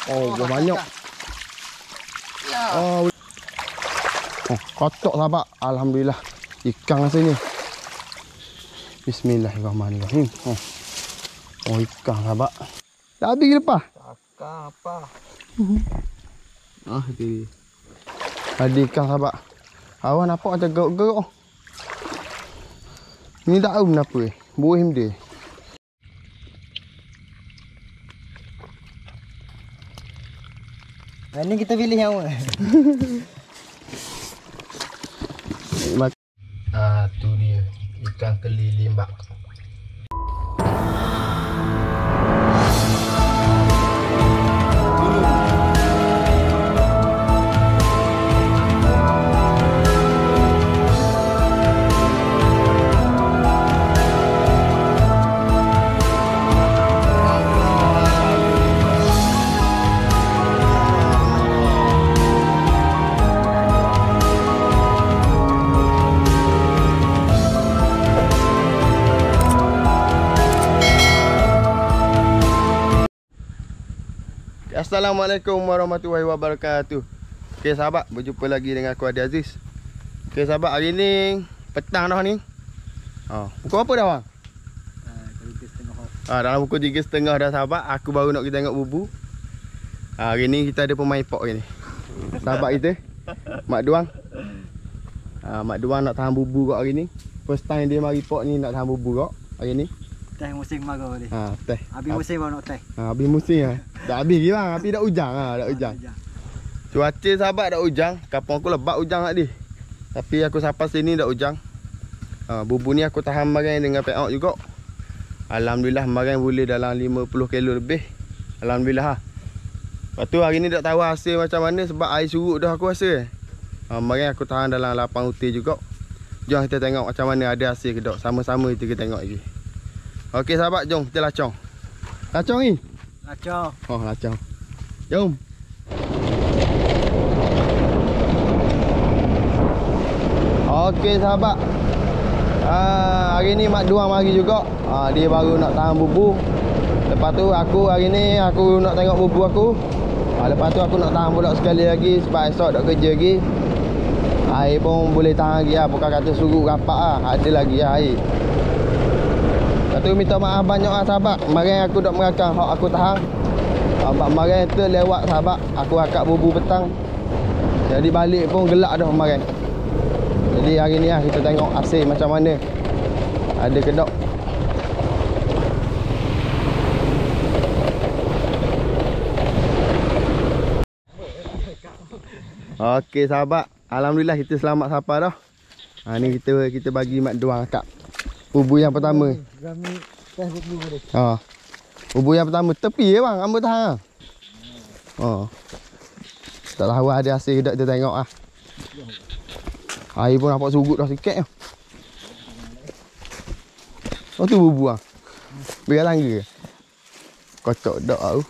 Oh, banyak. Oh, kotak sahabat. Alhamdulillah. Ikan sini. Bismillahirrahmanirrahim. Oh, ikan sahabat. Dah habis ke lepas? Takkan apa? Ini. Ada ikan sahabat. Awak nampak macam geruk-geruk. Ni tak tahu kenapa buih dia. Ini kita pilih yang mana? Tu dia ikan keli limbak. Assalamualaikum warahmatullahi wabarakatuh. Okay sahabat, berjumpa lagi dengan aku Adi Aziz. Okay sahabat, hari ni petang dah ni. Pukul apa dah bang? Dalam pukul 3.30 dah sahabat. Aku baru nak pergi tengok bubu. Hari ni kita ada pemain pok ni. Sahabat kita Mak Duang. Mak Duang nak tahan bubu kat hari ni. First time dia mari pok ni nak tahan bubu kat hari ni. Teh musim baru ni. Teh. Habis musim baru nak teh. Habis musim lah. Dah habis ke bang? Habis dah hujang dah hujang. Cuaca sahabat dah hujang. Kampung aku lebat hujang tadi. Tapi aku sampai sini dah hujang. Bubu ni aku tahan makan dengan peok juga. Alhamdulillah makan boleh dalam 50 kilo lebih. Alhamdulillah. Lepas tu hari ni tak tahu hasil macam mana sebab air surut dah aku rasa. Makan aku tahan dalam 8 utir juga. Jom kita tengok macam mana ada hasil ke tak. Sama-sama kita tengok lagi. Okey sahabat, jom kita lacong. Lacong ni? Lacong. Lacong. Jom. Okey sahabat. Hari ni Mak Duang mari juga. Dia baru nak tahan bubu. Lepas tu aku hari ni aku nak tengok bubu aku. Lepas tu aku nak tahan pula sekali lagi sebab esok nak kerja lagi. Air pun boleh tahan lagi lah. Bukan kata surut rapat lah. Ada lagi lah air. Lepas tu minta maaf banyak lah sahabat. Kemarin aku dok merakam hak aku tahan. Kemarin tu lewat sahabat. Aku akak bubu petang. Jadi balik pun gelak dah kemarin. Jadi hari ni lah kita tengok hasil macam mana. Ada kedok. Okey sahabat. Alhamdulillah kita selamat sampai dah. Ni kita bagi Mak Duang akak. Bubu yang pertama. Bubu yang pertama tepi bang, hamba tahan. Tak tahu ada hasil ke tak, kita tengok ah. Air pun nampak surut dah sikit. Tu bubu ah. Biar tangga. Kocok dak au.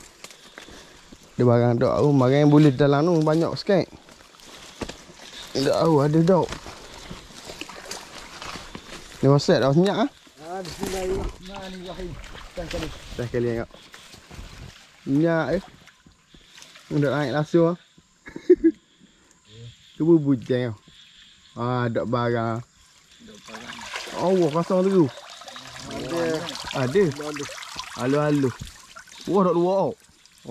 Dia barang dak au, barang boleh dalam tu banyak sikit. Dak au ada dak. Ni roset dah senyap ah. Bismillahirrahmanirrahim. Dah kali tengok. Minyak Dah naik lasu ah. Tu bubu jeng. Ada barang. Allah kosong tu. Ada. Halo. Wah dak luar.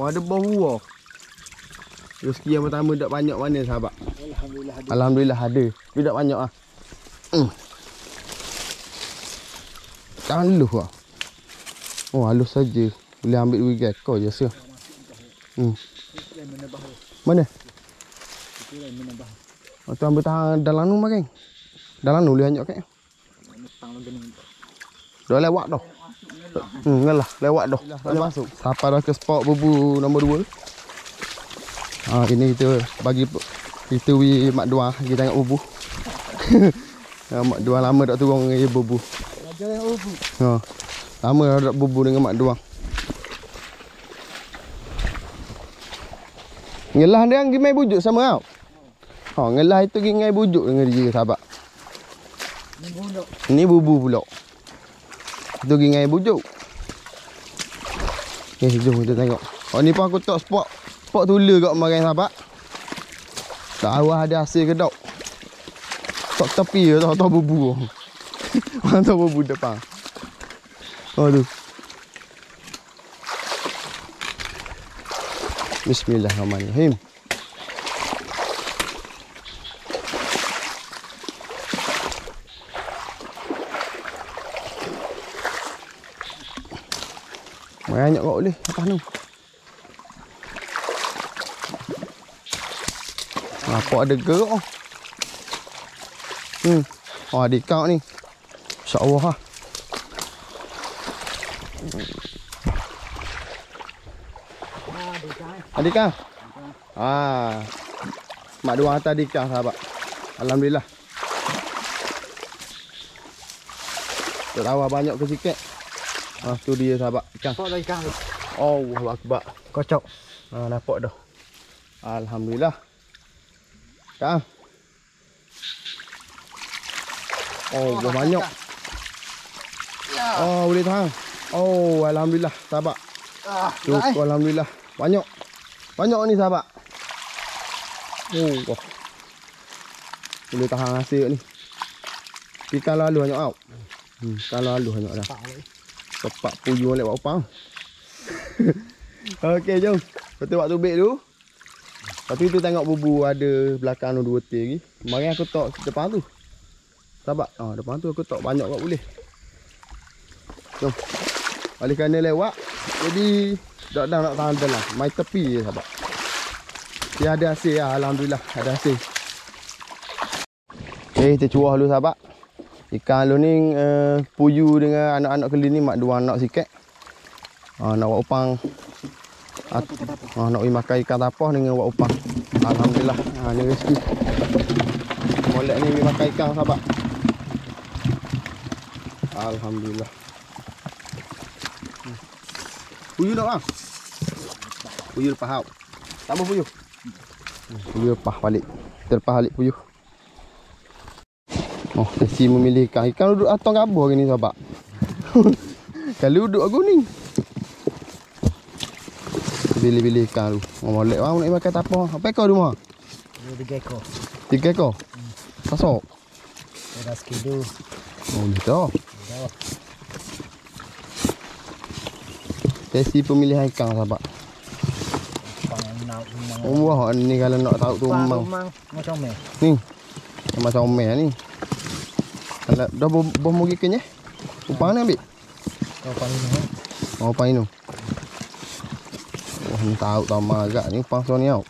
Ada bau. Rezeki yang pertama dak banyak mana sahabat? Alhamdulillah ada. Tapi dak banyak ah. Halus lah. Halus saja. Boleh ambil duit gekor je sah. Mana? Tu ambil tahan dalam nu makan. Dalam nu boleh hanyut kan? Dah lewat dah. Ngalah, lewat dah. Dah masuk. Sampai dah ke spot bubu nombor 2. Ini kita bagi kita Mak Duang kita tengok bubu. Mak Duang lama tak turun dengan bubu. Lama dah tak bubu dengan Mak Duang. Ngelah dia pergi main bujuk sama kau. Ngelah itu pergi main bujuk dengan dia sahabat. Ini bubu pula. Itu pergi main bujuk. Jom kita tengok. Ni pun aku tak spot Nampak tular kat kemarin sahabat. Tak awal ada hasil ke tak. Tak tepi je tau bubu. Mantap bubu depan. Oh tu. Bismillahirrahmanirrahim. Banyak kau boleh atas tu. Apa ada gerak oh. Oh ada ikan ni. InsyaAllah lah. Ada ikan? Mak dua hantar ada ikan sahabat. Alhamdulillah. Tak tahu banyak ke sikit. Tu dia sahabat ikan. Nampak dah ikan tu. Allahu akbar. Kocok. Nampak dah. Alhamdulillah. Kang. Oh, banyak. Oh, boleh tahan. Oh, alhamdulillah sahabat. Syukur alhamdulillah. Banyak. Banyak ni sahabat. Oh, wah. Boleh tahan hasil ni. Ikan lalu banyak tau. Ikan lalu banyak dah. Tepak puyuh lewat upang. Okey, jom. Kita buat tubik dulu. Lepas tu kita tengok bubu ada belakang tu 2 ti lagi. Kemarin aku tok depan tu. Sahabat. Depan tu aku tok banyak kat boleh. Jom. Balik kanan lewat. Jadi dak dah nak tahan lah. Mai tepi je sahabat. Dia ada hasil lah. Alhamdulillah ada hasil. Okey, kita cuah dulu sahabat. Ikan lu ni puyu dengan anak-anak keli ni mak dua anak sikit. Nak buat upang. Nak pergi makan ikan tapah dengan buat upang. Alhamdulillah. Ni rezeki. Molek ni pergi makan ikan sahabat. Alhamdulillah. Puyu tak bang? Puyu lepas hau. Tak apa puyu. Puyu lepas balik. Kita lepas balik puyu. Oh, Tesi memilih ikan. Ikan duduk atas kabur hari ni sahabat. Kalau duduk aku ni. Pilih-pilih ikan tu. Molek bang nak makan apa? Apa ekor tu mah? 3 ekor. 3 ekor. Pasok. Dah sekidu. Oh, dah. Tesi pemilihan ikan sahabat. Wah, ni kalau nak tahu tu memang macam ni. Ni. Macam omel ni. Kalau dah boh mugi kenyah. Upang ni ambil. Upang ini. Wah, ni tahu tambah agak ni upang so ni tau.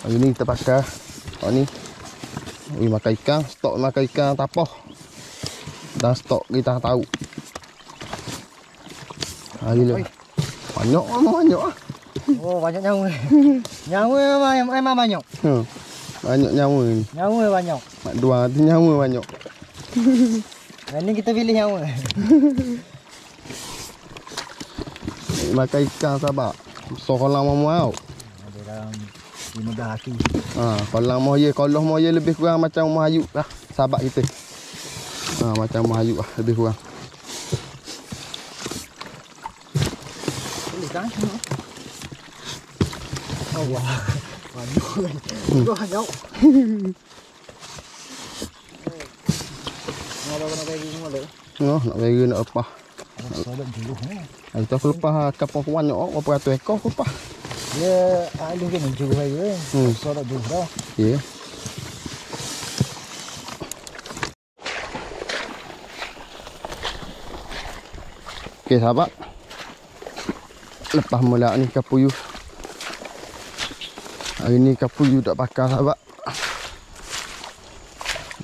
Hari ni kita pakai ni. Makan ikan, stok makan ikan tapah. Dan stok kita tahu. Hari ni. Banyak ah. Oh, banyak nyawa. Nyawa memang banyak. Banyak nyawa ni. Nyawa banyak. Mak dua tu nyawa banyak. Ini kita pilih nyawa. Makan ikan sahabat. So kolam mau tau. Ada dalam 15 kaki. Kolam mau ye, kolam mau ye lebih kurang macam rumah Ayub lah sahabat kita. Macam rumah Ayub lah lebih kurang. Pilih kan? Oh wah. Banyak. Nak bagi semua le. Nak bagi nak lepas. Solat dulu ni. Kita aku lepas kapal kuan nak berapa ratus ekor aku lepas. Dia alih ke ni juga lagi. Solat dulu dah. Ya. Okey sahabat. Lepas mula ni kapuyu. Hari ni kapuyu tak pakai sahabat.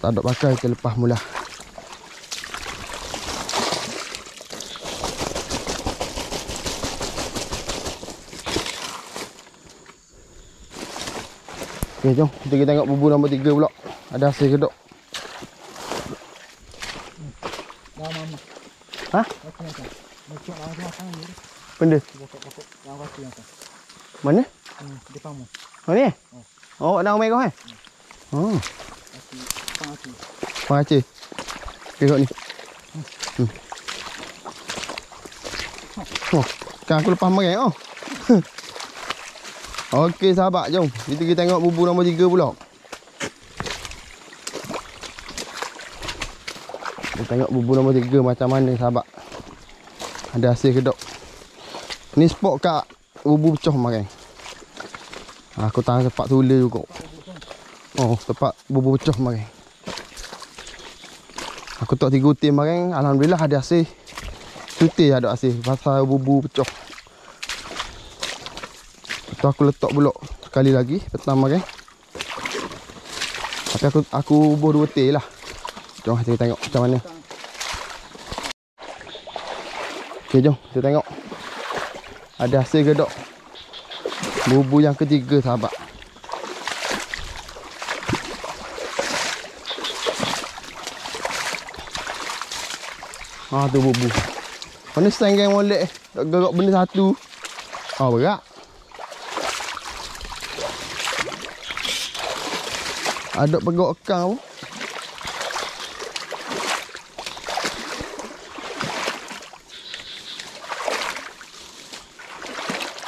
Tak ada pakai kita lepas mula. Okey jom kita tengok bubu nombor 3 pula. Ada hasil ke tak? Dah mama. Ha? Macam macam ni. Benda? Pokok-pokok yang waktu yang tu. Mana? Depanmu. Oh ni? Oh, ada orang merah eh? Oh. Pang Aceh. Tengok ni. Oh, kan aku lepas makan oh. Okey sahabat, jom kita tengok bubu nombor 3 pula. Kita tengok bubu nombor 3 macam mana sahabat. Ada hasil ke tak? Ni spot kat bubu pecah makan. Aku tahan tempat tulis juga. Oh, tempat bubu pecah makan. Aku tak 3 tim makan, alhamdulillah ada hasil. Cuti ada hasil pasal bubu pecah. Lepas aku letak pula sekali lagi petang makan. Tapi aku bubuh 2 tim lah. Jom kita tengok macam mana. Okey, jom kita tengok ada hasil ke tak bubu yang ketiga sahabat. Tu bubu. Mana stand gang molek tak gerak benda satu. Berat. Ada pegok ekang pun.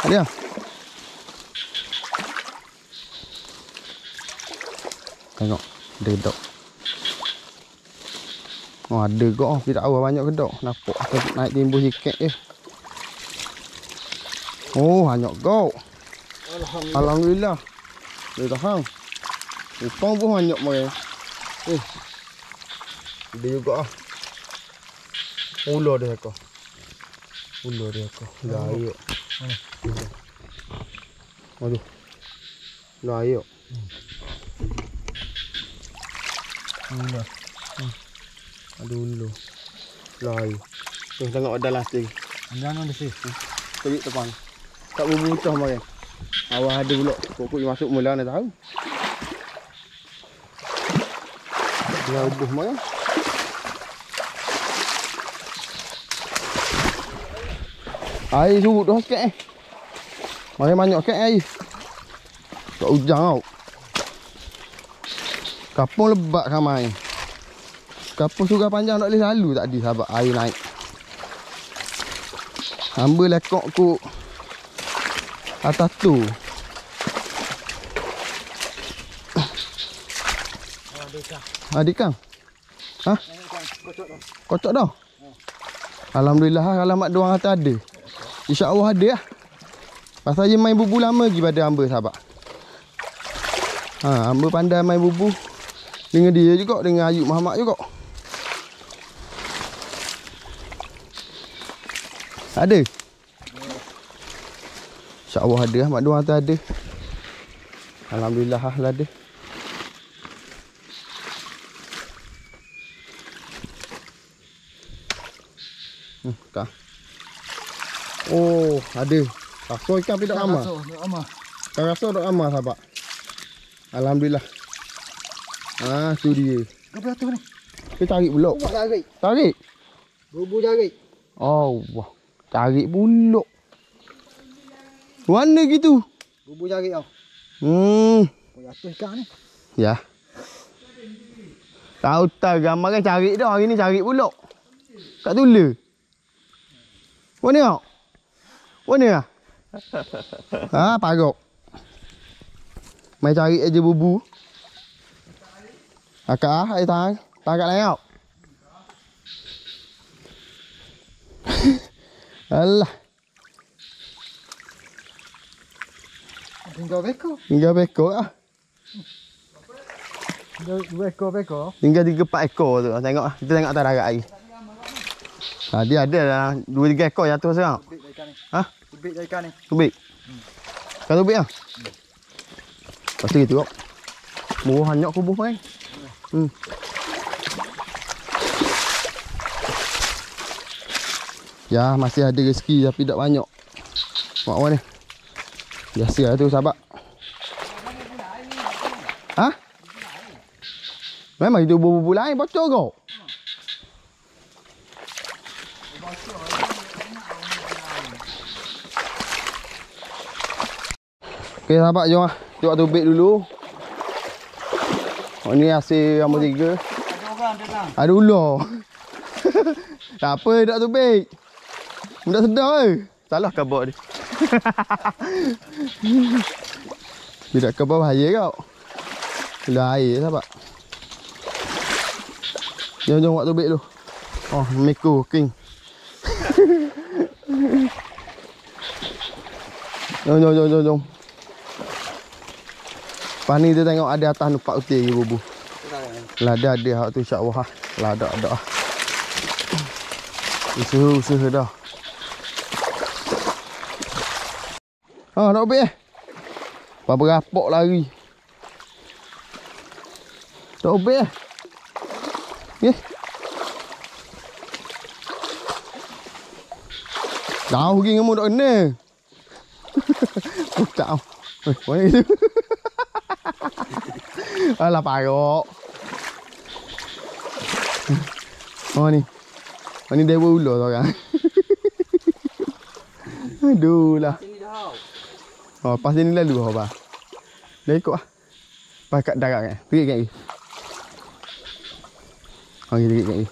Ada. Tengok, ada kedok. Ada kok, tidak tahu banyak kedok. Nampak aku naik timbul sikit je. Banyak kok. Alhamdulillah. Dia tahan. Upang pun banyak mai. Dia juga ular dia kau. Ular dia kau. Dah ayo. Aduh. Dah ayo. Ular. Aduh ular. Dah ayo. Tu tengok ada lasting. Jangan di sini. Terik depan. Tak berbuncah mai. Awal ada pula. Pokok masuk mula nak tahu. Dia ubuh mana? Air surut dah sikit Mari banyak sikit air. Tak hujan tau. Kapung lebat ramai. Kapung sungai panjang tak boleh lalu tadi sahabat air naik. Hamba lekok ku atas tu. Adik kang. Kocok dah. Alhamdulillah alamat doang atas ada. InsyaAllah ada lah. Pasal je main bubu lama lagi pada hamba sahabat. Hamba pandai main bubu. Dengan dia juga, dengan Ayub Muhammad juga. Ada? InsyaAllah ada lah, mak doang atas ada. Alhamdulillah lah ada. Kak. Ada. Rasa ikan tapi tak ramah. Kan rasa tak ramah sahabat. Alhamdulillah. Tu dia. Apa tu ni? Kita tarik pula. Tarik. Tarik? Bubu tarik. Wah. Tarik pula. Warna gitu. Bubu tarik tau. Atas ikan ni. Ya. Tahu gambar kan cari dah. Hari ni cari pula. Kat tula. Mana tengok? Mana lah? Parok. Main cari aja bubu. Akak air tahan. Tahan kat lain tau. Alah. Tinggal beko. Tinggal beko lah. Tinggal beko. Tinggal 3-4 ekor tu. Tengok lah. Kita tengok atas darat lagi. Dia ada lah 2-3 ekor jatuh sekarang. Tubik dari ikan ni. Tubik? Kan tubik lah? Pasti gitu kok. Murah banyak kubuh main. Ya masih ada rezeki tapi tak banyak. Mak mana? Biasa lah tu sahabat. Memang itu bubu lain bocor kau. Okey sahabat, jom lah. Tengok tubik dulu. Ni hasil nombor 3. Ada orang. Ada ular. Tak apa, tak tubik. Benda sedar salah kabak dia. Tidak kabak bahaya kau. Bila air sahabat. Jom buat tubik dulu. Oh, Miko King. Jom. Lepas ni dia tengok ada atas numpak utir ke bubu. Lah ada hak tu insya-Allah. Lah ada. Usaha dah. Nak ubik Apa berapok lari. Tak ubik Okey. Jauh pergi dengan mu tak kena. Tak tahu. Mana itu? Alah parok. Ni dewa ular tu orang. Aduh lah. Pas sini lalu apa? Dah ikut ah. Pas kat darat kan. Terik kat lagi. Terik kat lagi.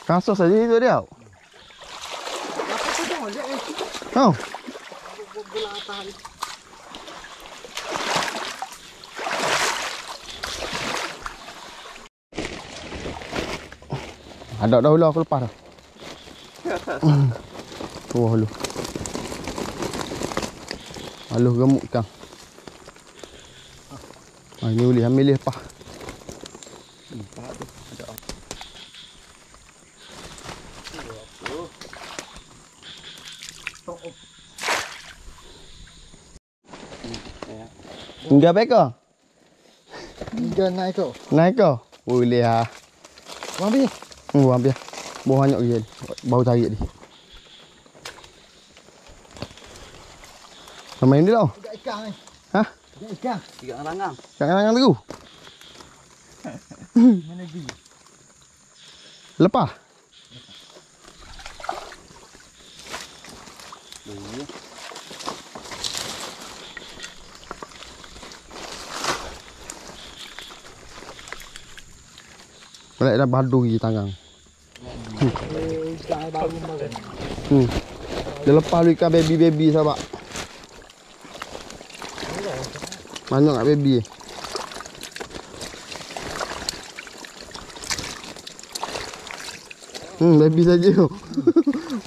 Kasut saja itu dia. Oh. Ada dah ular aku lepas dah. Wah lu. Aluh gemuk ikan. Ini boleh ambil lepas. Enggak beko. Enggak naik kau. Naik kau. Boleh ah. Ambil. Ambil. Buah banyak dia. Bau tarik dia. Sama ini tau. Ikan ikan ni. Hah? Ikan. Tiga rangang. Jangan tu. Mana pergi? Lepas. Balik dah badu lagi tangang. Ikan baru makan. Dia lepas lu ikan baby sahabat. Banyak kat baby. Baby saja.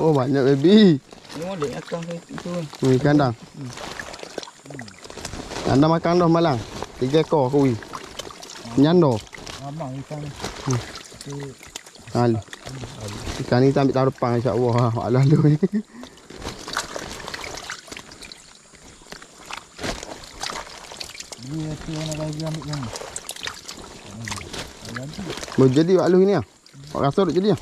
Oh banyak baby. Ni model akan itu. Kandang. Kandang makan dah malang. 3 ekor kui. Nyando. Abang ikan ni. Hal. Ikan ni kita ambil tahun depan insya-Allah. Lalu ni. Dia tu nak bagi ambil yang ni. Boleh jadi Pak Lu ni ah. Pak rasa duk jadi ah.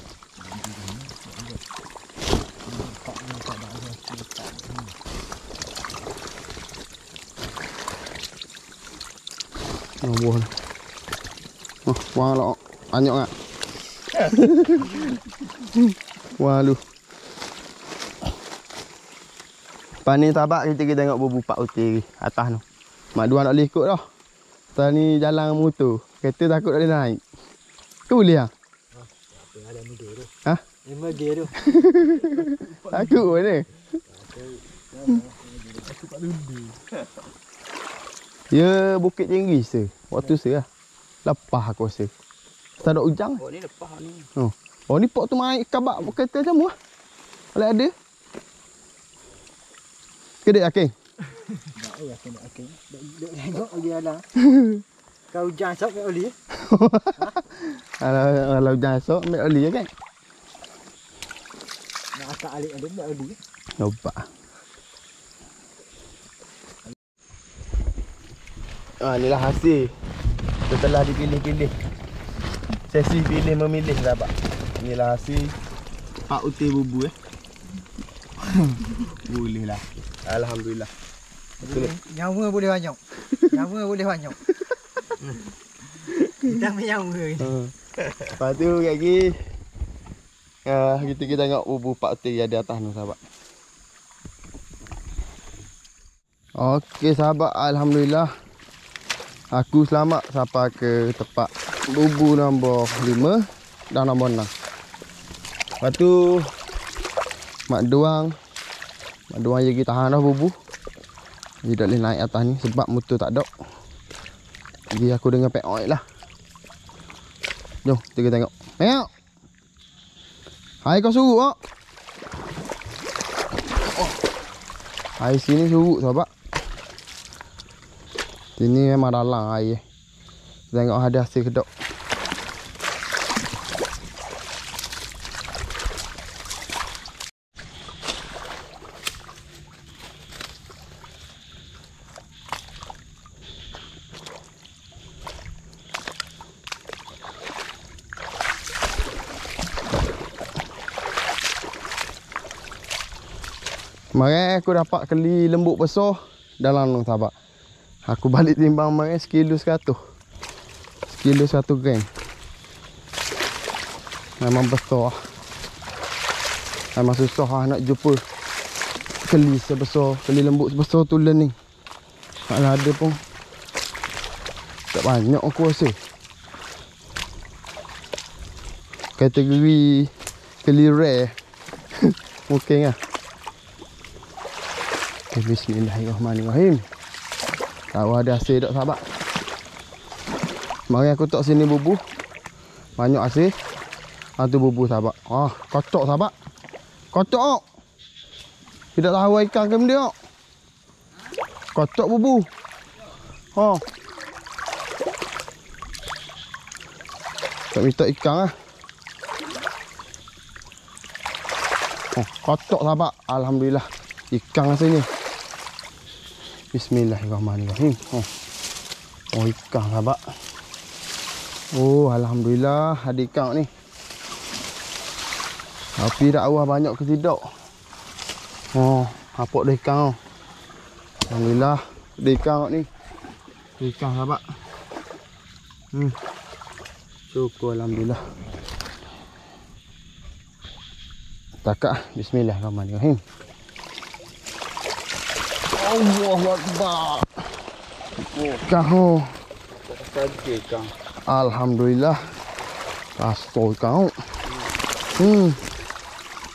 Oh, buah ni. Oh, buah lah. Banyak tak? Wah lu. Lepas ni sahabat kita pergi tengok bubu Pak Utir atas tu. Mak dua nak boleh ikut dah. Lepas ni jalan motor. Kereta takut tak boleh naik. Tu boleh lah? Ada muda tu. Ha? Emerge tu. Takut pun ni. Aku tak lulu. Ya bukit tinggi se. Waktu se lah. Lepas aku rasa. Tak ada ujang. Oh ni lepas ni. Oh ni pok tu main kabak kereta macam lah. Kalau ada. Kedek Aking. Tak ya kena Aking. Duk tengok lagi ada. Kau hujan sok kat oli. Kalau hujan esok ambil oli kan. Nak akak alik ada ambil oli. Nampak. Inilah hasil setelah dipilih-pilih. Sesi pilih memilih sahabat. Inilah hasil Pak Utir bubu Boleh lah. Alhamdulillah. Betul. Nyawa boleh banyak. Nyawa boleh banyak. Kita ambil nyawa ni. Lepas tu lagi kita tengok bubu Pak Utir yang di atas tu sahabat. Okey sahabat, alhamdulillah. Aku selamat sampai ke tempat bubu nombor 5 dan nombor 6. Lepas tu mak duang je kita tahan dah bubu. Dia tak boleh naik atas ni sebab motor tak ada. Jadi aku dengan pack oil lah. Jom kita tengok. Tengok. Hai kau surut tak? Oh. Hai sini surut sahabat. Sini memang dalam air. Tengok ada hasil kedok. Kemarin aku dapat keli lembut besar dalam tu sahabat. Aku balik timbang kemarin sekilo 100. Sekilo 1 gram. Memang besar. Memang susah nak jumpa keli sebesar, keli lembut sebesar tulen ni. Taklah ada pun. Tak banyak aku rasa. Kategori keli rare. Mungkin lah. Bismillahirrahmanirrahim. Tahu ada hasil tak sahabat. Mari aku tok sini bubu. Banyak hasil. Tu bubu sahabat. Kocok sahabat. Kocok. Tidak tahu ikan ke benda. Kocok bubu. Tak minta ikan lah. Kocok sahabat. Alhamdulillah. Ikan lah sini. Bismillahirrahmanirrahim. Ikan sahabat. Alhamdulillah ada ikan ni. Tapi tak tahu banyak ke tidak. Apa dah ikan. Alhamdulillah ada ikan ni. Ikan sahabat. Syukur alhamdulillah. Takak. Bismillahirrahmanirrahim. Allahu Akbar. Kau. Alhamdulillah. Kasih kau.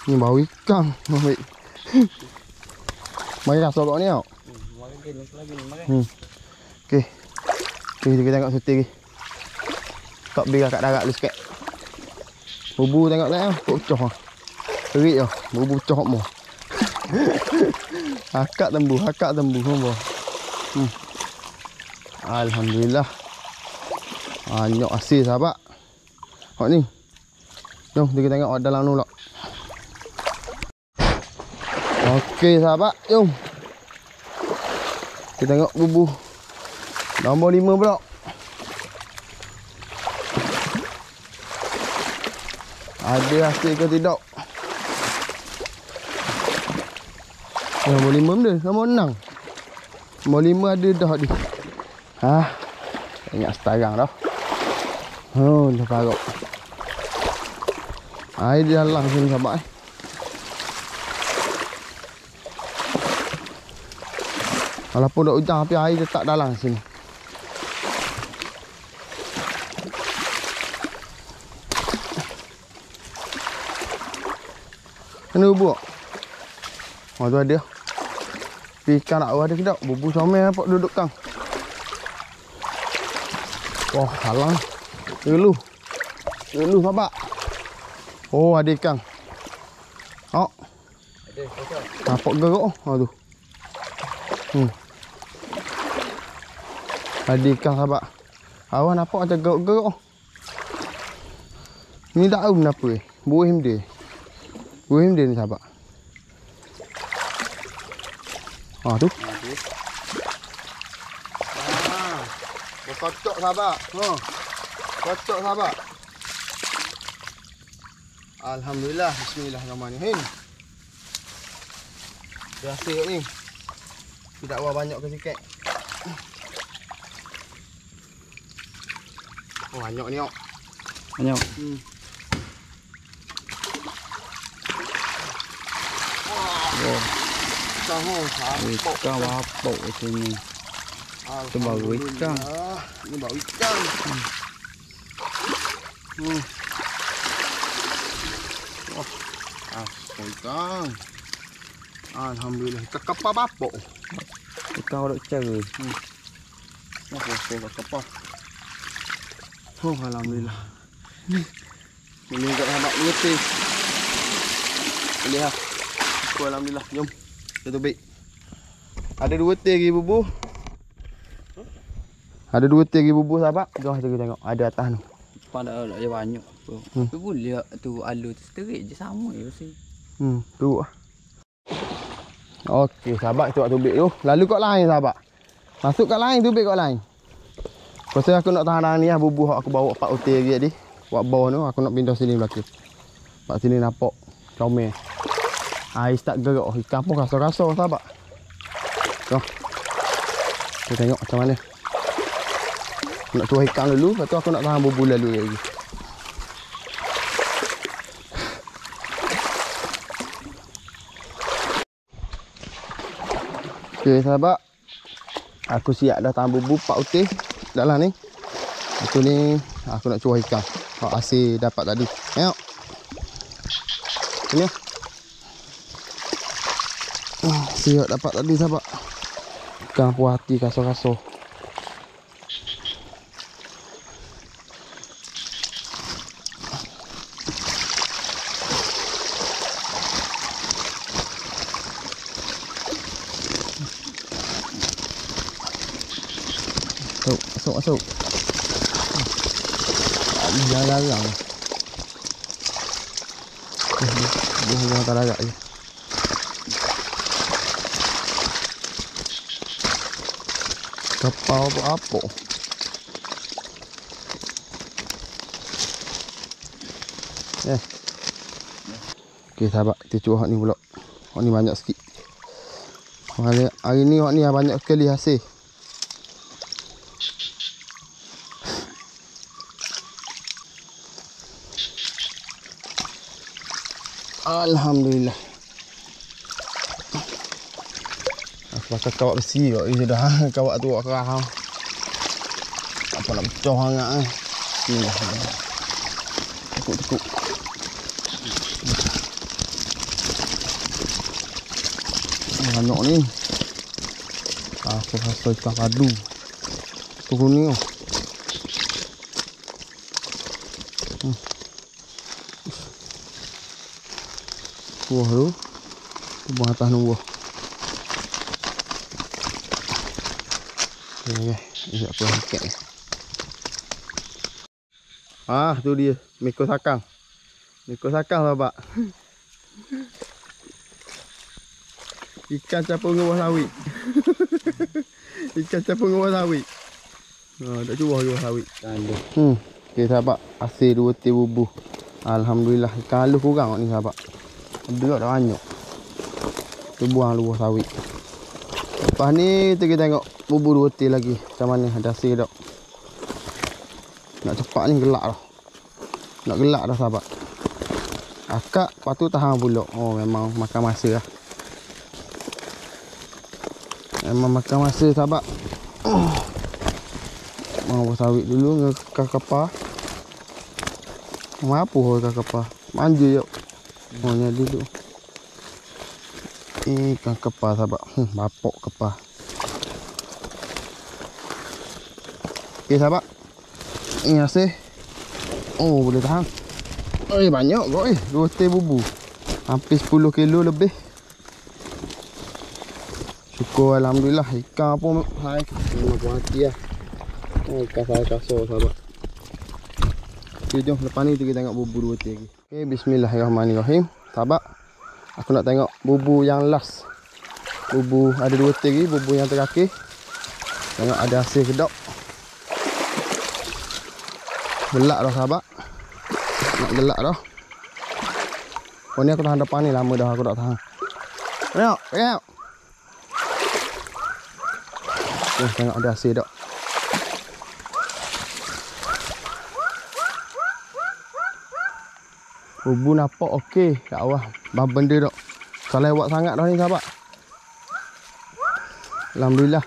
Ni bau ikan. Baik. Mari kasih ni tau. Okey. Kita tengok setir ni. Tak biar kat darat lu sikit. Bubu tengok lah. Pecah. Terik dah. Bubu pecah mo. Akak tembu nombor. Alhamdulillah. Banyak hasil sahabat. Hak ni. Jom kita tengok dalam ni pula. Okey sahabat, jom. Kita tengok bubu nombor 5 pula. Ada hasil ke tidak? Nombor 5 benda, nombor 6. Nombor 5 ada dah ni. Ingat setarang dah. Dah parok. Air di dalam sini sahabat. Walaupun dah hujan tapi air tetap dalam sini. Mana bubuh? Tu ada. Ikan tak ada ke tak? Bubu somel apa duduk kang. Wah, halang. Dulu sahabat. Ada ikan. Ada. Nampak gerok tu. Ada ikan sahabat. Awak nampak macam gerok-gerok. Ni tak tahu kenapa buih dia. Buih dia ni sahabat. Tu. Kocok sahabat. Kocok sahabat. Alhamdulillah. Bismillahirrahmanirrahim. Biasa ni. Tidak banyak ke sikit. Banyak ni ok. Banyak. Ikan apa sini? Itu baru ikan. Ini baru ikan. Wah, asal kang. Alhamdulillah, kekapa bapok. Kau dok cara. Wah, kekapa. Oh, alhamdulillah. Ini kat sahabat mengerti. Lihat. Alhamdulillah, jom. Kita tubik. Ada 2 teh lagi bubuh. Ada 2 teh lagi bubuh sahabat. Jom kita tengok. Ada atas tu. Pada ada banyak. Tapi boleh tu alu tu terik je sama je sih. Tu. Okey, sahabat kita buat tubik tu. Lalu kat lain sahabat. Masuk kat lain tubik kat lain. Pasal aku nak tahan ni lah bubuh aku bawa 4 hotel lagi tadi. Buat bawah tu aku nak pindah sini belakang. Kat sini nampak comel. Air start gerak. Ikan pun kasar-kasar sahabat. Jom. Kita tengok macam mana. Nak tuah ikan dulu, lepas tu aku nak tahan bubu lalu lagi. Okey sahabat. Aku siap dah tahan bubu 4 utis dalam ni. Itu ni aku nak cuah ikan. Hak asyik dapat tadi. Tengok. Sini. Siap dapat tadi sahabat. Ikan puas hati kasar-kasar. Masuk. Larang. Dia hantar agak je. Kapal apa? Okey sahabat, kita cuba hak ni pula. Hak ni banyak sikit. Hari ni hak ni banyak sekali hasil. Alhamdulillah. Aku pakai kawat besi kau je dah. Kawat tu aku rahang. Apa nak pecah sangat eh. Ni. Tekuk. Banyak ni. Aku rasa ikan padu. Turun ni. Buah tu. Buah atas ni buah. Okay. Sekejap aku angkat ni. Tu dia. Meko sakang. Meko sakang sahabat. Ikan capung dengan buah sawit. Ikan capung dengan buah sawit. Tak cuba buah sawit. Okay sahabat. Hasil 2 teh bubuh. Alhamdulillah. Ikan halus kurang ni sahabat. Berat dah banyak. Kita buang luar sawit. Lepas ni kita tengok bubu 2 teh lagi. Macam mana ada hasil tak. Nak cepat ni gelak dah. Nak gelak dah sahabat. Akak lepas tu tahan pula. Oh memang makan masa lah. Memang makan masa sahabat. Buang sawit dulu dengan kapal. Apa ikan kapal? Manja je. Oh ni dulu. Ikan kepal sahabat. Bapok kepal. Okey sahabat. Ini hasil. Oh boleh tahan. Banyak kau 2 teh bubu. Hampir 10 kilo lebih. Syukur alhamdulillah. Ikan pun hai. Memang puas hati lah. Ikan kasar sahabat. Okay, jom lepas ni kita tengok bubu 2 teh lagi. Okay, bismillahirrahmanirrahim. Sahabat, aku nak tengok bubu yang last. Bubu ada 2 teh lagi, bubu yang terakhir. Tengok ada hasil ke tak. Gelak dah sahabat. Nak gelak dah. Oh ni aku tahan depan ni lama dah aku tak tahan. Tengok. Tengok ada hasil tak. Bubu nampak okey kat bawah. Benda tak salah buat sangat dah ni sahabat. Alhamdulillah.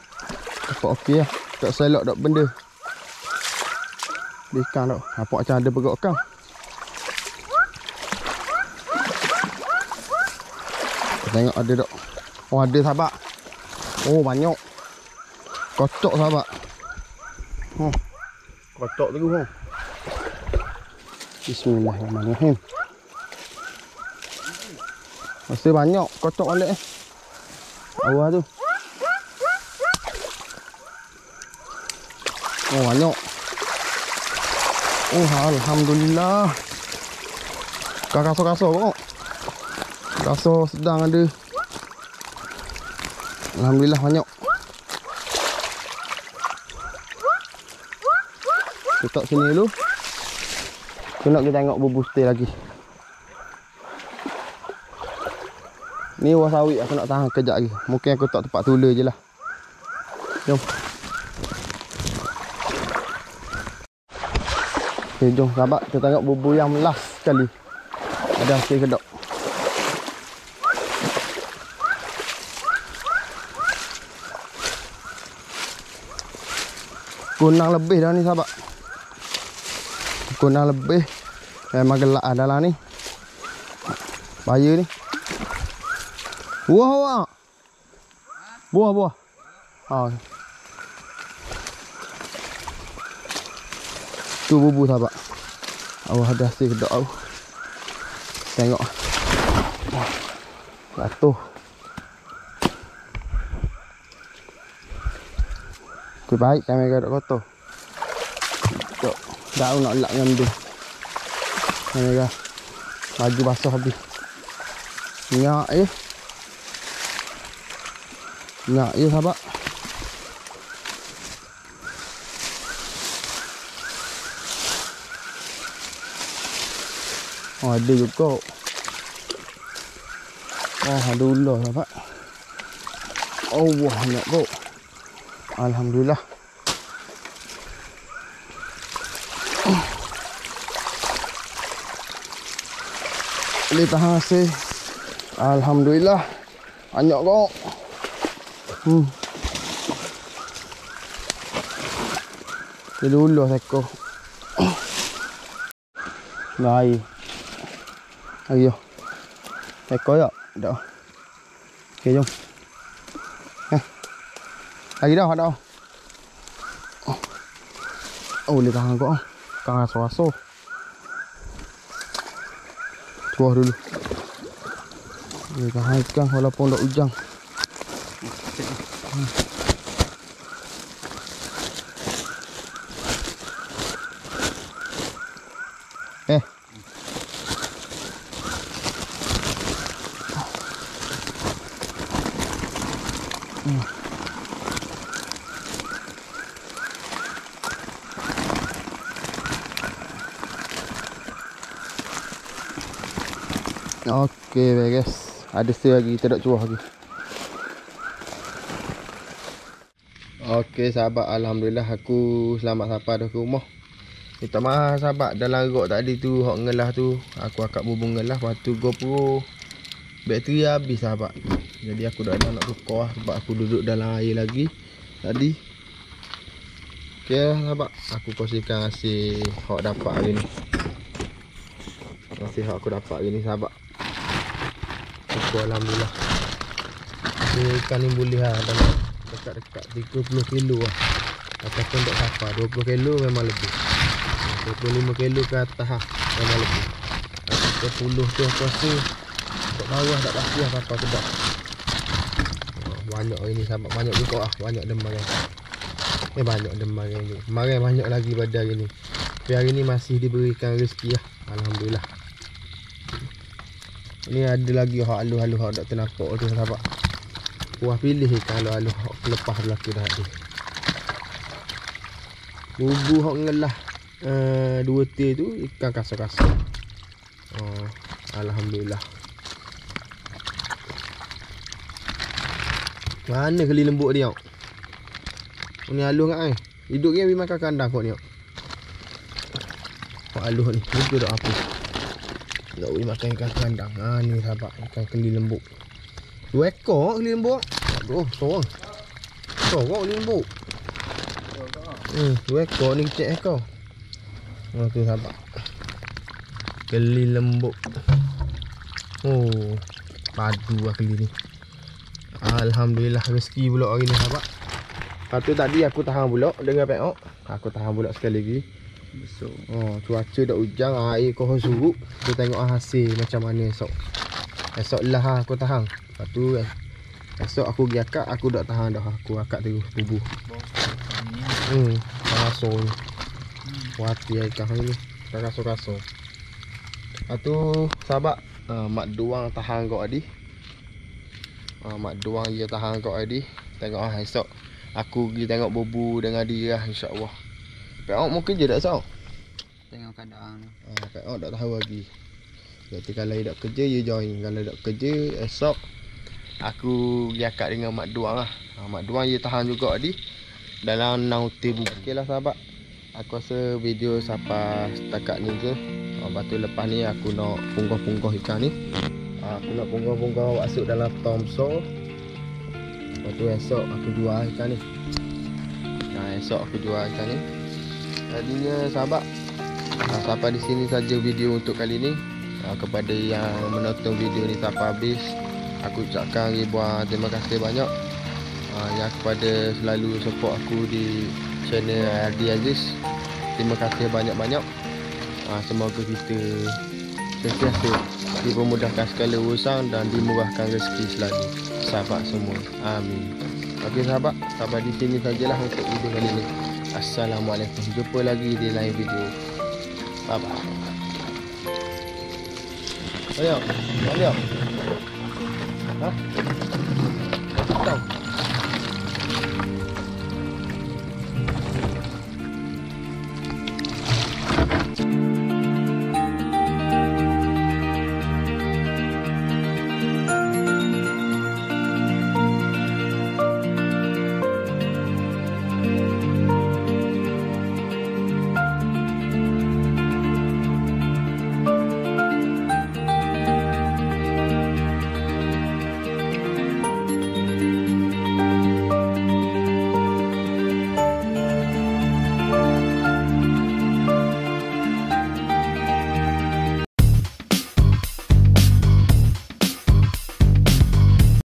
Nampak okey lah. Tak selok tak benda. Dia ikan tu. Apa macam ada bergerak kang. Tengok ada tak. Oh ada sahabat. Oh banyak. Kocok sahabat. Kocok tu oh. Bismillahirrahmanirrahim. Masih banyak kocok balik bawah tu. Oh banyak. Oh alhamdulillah. Kasar-kasar kok. Kasar sedang ada. Alhamdulillah banyak. Tutup sini dulu. Nak kita tengok bubu stay lagi. Ni wasawi aku nak tahan kejap lagi. Mungkin aku tak tempat tula je lah. Jom. Okay, jom sahabat. Kita tengok bubu yang last sekali. Ada hasil kedok. Kunang lebih dah ni sahabat. Kunang lebih. Memang gelak adalah ni. Bahaya ni. Buah. Buah. Tu bubu sahabat. Awak ada hasil kedok aku. Tengok. Jatuh. Okay, baik kamera tak kotor. Tok. Daun nak lak dengan dia. Kamera. Baju basah habis. Nyak Nyak sahabat. Oh ada juga. Oh ada ular sahabat. Oh wah banyak kok. Alhamdulillah. Boleh tahan hasil. Alhamdulillah. Banyak kok. Dia ular seko. Ngai. Ayo. Seko ya? Dah. Okey jom. Lagi dah ada. Oh, boleh tahan kok. Kang aso-aso. Tuah dulu. Boleh tahan ikan walaupun tak ujang. Okey guys, ada satu lagi kita nak cuah lagi. Okey sahabat, alhamdulillah aku selamat sampai dah ke rumah. Minta maaf sahabat, dalam rok tadi tu hok ngelah tu aku akak bubung ngelah, lepas tu GoPro bateri habis sahabat. Jadi aku dah nak tukar sebab aku duduk dalam air lagi tadi. Okey sahabat, aku kongsikan hasil hok dapat hari ni. Hasil hok aku dapat hari ni sahabat. Alhamdulillah. Ini ikan ni boleh lah dalam dekat-dekat 30 kilo lah. Ataupun tak sampai 20 kilo memang lebih. 25 kilo ke atas lah memang lebih. Ataupun 10 tu aku rasa kat bawah tak pasti lah apa sebab banyak ini sahabat, banyak juga lah. Banyak demaran. Banyak demaran ni. Kemarin banyak lagi pada hari ni. Tapi hari ni masih diberikan rezeki lah. Alhamdulillah. Ni ada lagi hak alu-alu hak tak ternampak tu sahabat. Puas pilih ikan alu-alu hak lepas belaka dah ada. Bubu hak ngelah 2T tu ikan kasar-kasar. Oh, alhamdulillah. Mana keli lembut dia? Ni alu kat ai. Hidup dia makan kandang kok ni. Hak alu ni, muka dak apa. Tak boleh makan ikan kandang. Ni sahabat, ikan keli lembut. 2 ekor keli lembut. Aduh, sorang. Sorang keli lembut. 2 ekor ni kecil ekor. Oh tu sahabat. Keli lembut. Oh, padu lah keli ni. Alhamdulillah rezeki pula hari ni sahabat. Lepas tu tadi aku tahan pula dengan peok. Aku tahan pula sekali lagi. Besok. Oh, cuaca dak hujan, air kau surut. Kita tengok hasil macam mana esok. Esok lah aku tahan. Lepas tu esok aku pergi akak, aku dak tahan dah. Aku akak terus bubuh. Rasau ni. Wati air kah ni. Tak rasau-rasau. Lepas tu sahabat, mak duang tahan kau tadi. Mak duang dia tahan kau tadi. Tengok esok aku pergi tengok bubu dengan dia lah, insya-Allah. Peok mau kerja tak esok? Tengok keadaan. Peok tak tahu lagi. Jadi kalau dia tak kerja, dia join. Kalau tak kerja, esok aku pergi akad dengan mak duang lah. Mak duang dia tahan juga tadi dalam 6 hotel bubu. Okey lah sahabat, aku rasa video sampai setakat ni je. Lepas tu lepas ni aku nak punggah-punggah ikan ni. Aku nak punggah-punggah masuk dalam tom besar. Lepas tu esok aku jual ikan ni. Esok aku jual ikan ni. Jadinya sahabat, sampai di sini saja video untuk kali ni. Kepada yang menonton video ni sampai habis, aku ucapkan ribuan terima kasih banyak. Yang kepada selalu support aku di channel Ardi Aziz, terima kasih banyak-banyak. Semoga kita sentiasa dipermudahkan segala urusan dan dimurahkan rezeki selalu sahabat semua. Amin. Okey sahabat, sampai di sini sajalah untuk video kali ini. Assalamualaikum. Jumpa lagi di lain video. Bye bye. Ayo, ayo. Hah? Tahu.